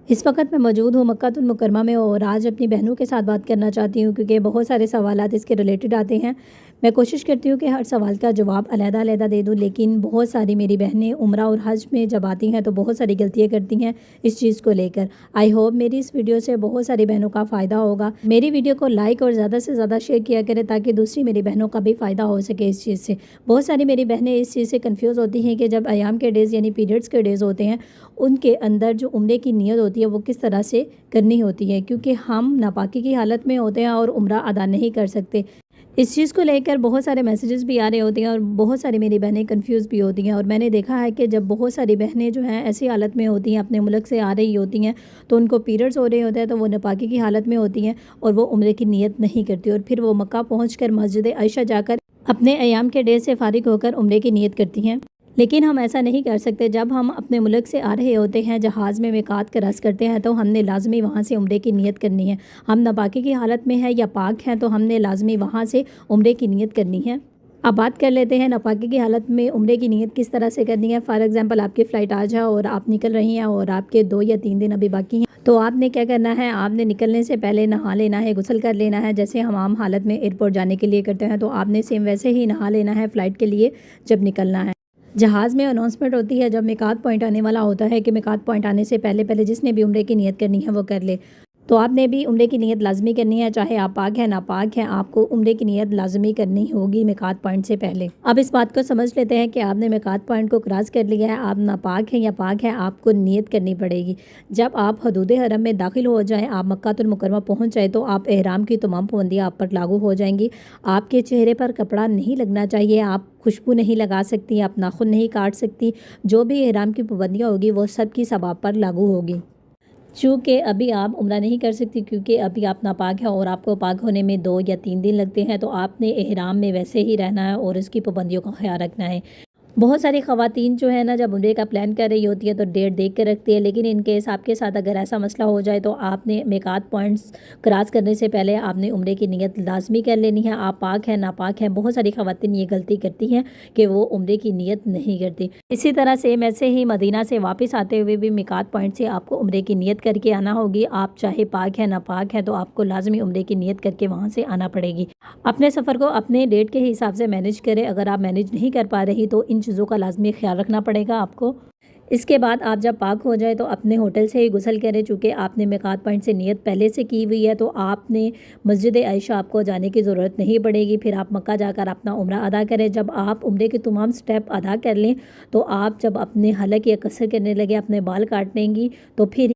اس وقت میں موجود ہوں مکہ المکرمہ میں اور آج اپنی بہنوں کے ساتھ بات کرنا چاہتی ہوں کیونکہ بہت سارے سوالات اس کے ریلیٹڈ آتے ہیں۔ میں کوشش کرتی ہوں کہ ہر سوال کا جواب علیحدہ علیحدہ دے دوں، لیکن بہت ساری میری بہنیں عمرہ اور حج میں جب آتی ہیں تو بہت ساری غلطیاں کرتی ہیں اس چیز کو لے کر۔ آئی ہوپ میری اس ویڈیو سے بہت ساری بہنوں کا فائدہ ہوگا۔ میری ویڈیو کو لائک اور زیادہ سے زیادہ شیئر کیا کریں تاکہ دوسری میری بہنوں کا بھی فائدہ ہو سکے اس چیز سے۔ بہت ساری میری بہنیں اس چیز سے کنفیوز ہوتی ہیں کہ جب ایام کے ڈیز یعنی پیریڈز کے ڈیز ہوتے ہیں، ان کے اندر جو عمرے کی نیت ہوتی ہے وہ کس طرح سے کرنی ہوتی ہے، کیونکہ ہم ناپاکی کی حالت میں ہوتے ہیں اور عمرہ ادا نہیں کر سکتے۔ اس چیز کو لے کر بہت سارے میسیجز بھی آ رہے ہوتے ہیں اور بہت ساری میری بہنیں کنفیوز بھی ہوتی ہیں، اور میں نے دیکھا ہے کہ جب بہت ساری بہنیں جو ہیں ایسی حالت میں ہوتی ہیں، اپنے ملک سے آ رہی ہوتی ہیں تو ان کو پیریڈز ہو رہے ہوتے ہیں تو وہ ناپاکی کی حالت میں ہوتی ہیں اور وہ عمرے کی نیت نہیں کرتی، اور پھر وہ مکہ پہنچ کر مسجد عائشہ جا کر اپنے ایام کے ڈیز سے فارغ ہو کر عمرے کی نیت کرتی ہیں۔ لیکن ہم ایسا نہیں کر سکتے۔ جب ہم اپنے ملک سے آ رہے ہوتے ہیں، جہاز میں میقات کراس کرتے ہیں تو ہم نے لازمی وہاں سے عمرے کی نیت کرنی ہے۔ ہم ناپاکی کی حالت میں ہیں یا پاک ہیں تو ہم نے لازمی وہاں سے عمرے کی نیت کرنی ہے۔ اب بات کر لیتے ہیں ناپاکی کی حالت میں عمرے کی نیت کس طرح سے کرنی ہے۔ فار ایگزامپل آپ کی فلائٹ آج ہے اور آپ نکل رہی ہیں اور آپ کے 2 یا 3 دن ابھی باقی ہیں، تو آپ نے کیا کرنا ہے، آپ نے نکلنے سے پہلے نہا لینا ہے، غسل کر لینا ہے، جیسے ہم عام حالت میں ایئرپورٹ جانے کے لیے کرتے ہیں تو آپ نے سیم ویسے ہی نہا لینا ہے فلائٹ کے لیے جب نکلنا ہے۔ جہاز میں اناؤنسمنٹ ہوتی ہے جب میقات پوائنٹ آنے والا ہوتا ہے کہ میقات پوائنٹ آنے سے پہلے جس نے بھی عمرے کی نیت کرنی ہے وہ کر لے، تو آپ نے بھی عمرے کی نیت لازمی کرنی ہے، چاہے آپ پاک ہیں ناپاک ہیں، آپ کو عمرے کی نیت لازمی کرنی ہوگی میقات پوائنٹ سے پہلے۔ اب اس بات کو سمجھ لیتے ہیں کہ آپ نے میقات پوائنٹ کو کراس کر لیا ہے، آپ ناپاک ہیں یا پاک ہیں، آپ کو نیت کرنی پڑے گی۔ جب آپ حدود حرم میں داخل ہو جائیں، آپ مکہ المکرمہ پہنچ جائیں تو آپ احرام کی تمام پابندیاں آپ پر لاگو ہو جائیں گی۔ آپ کے چہرے پر کپڑا نہیں لگنا چاہیے، آپ خوشبو نہیں لگا سکتی، آپ ناخن نہیں کاٹ سکتی، جو بھی احرام کی پابندیاں ہوگی وہ سب کی سب آپ پر لاگو ہوگی۔ چونکہ ابھی آپ عمرہ نہیں کر سکتی کیونکہ ابھی آپ ناپاک ہیں اور آپ کو پاک ہونے میں 2 یا 3 دن لگتے ہیں، تو آپ نے احرام میں ویسے ہی رہنا ہے اور اس کی پابندیوں کا خیال رکھنا ہے۔ بہت ساری خواتین جو ہے نا جب عمرے کا پلان کر رہی ہوتی ہے تو ڈیٹ دیکھ کے رکھتی ہے، لیکن ان کیس آپ کے ساتھ اگر ایسا مسئلہ ہو جائے تو آپ نے میقات پوائنٹس کراس کرنے سے پہلے آپ نے عمرے کی نیت لازمی کر لینی ہے۔ آپ پاک ہیں ناپاک ہیں، بہت ساری خواتین یہ غلطی کرتی ہیں کہ وہ عمرے کی نیت نہیں کرتی۔ اسی طرح سے ایسے ہی مدینہ سے واپس آتے ہوئے بھی میقات پوائنٹ سے آپ کو عمرے کی نیت کر کے آنا ہوگی۔ آپ چاہے پاک ہیں ناپاک ہیں تو آپ کو لازمی عمرے کی نیت کر کے وہاں سے آنا پڑے گی۔ اپنے سفر کو اپنے ڈیٹ کے حساب سے مینیج کریں، اگر آپ مینیج نہیں کر پا رہی تو ان چیزوں کا لازمی خیال رکھنا پڑے گا آپ کو۔ اس کے بعد آپ جب پاک ہو جائے تو اپنے ہوٹل سے ہی غسل کریں، چونکہ آپ نے میقات پوائنٹ سے نیت پہلے سے کی ہوئی ہے تو آپ نے مسجد عائشہ آپ کو جانے کی ضرورت نہیں پڑے گی۔ پھر آپ مکہ جا کر اپنا عمرہ ادا کریں۔ جب آپ عمرے کے تمام سٹیپ ادا کر لیں تو آپ جب اپنے حلق یا قصر کرنے لگے، اپنے بال کاٹ لیں گی تو پھر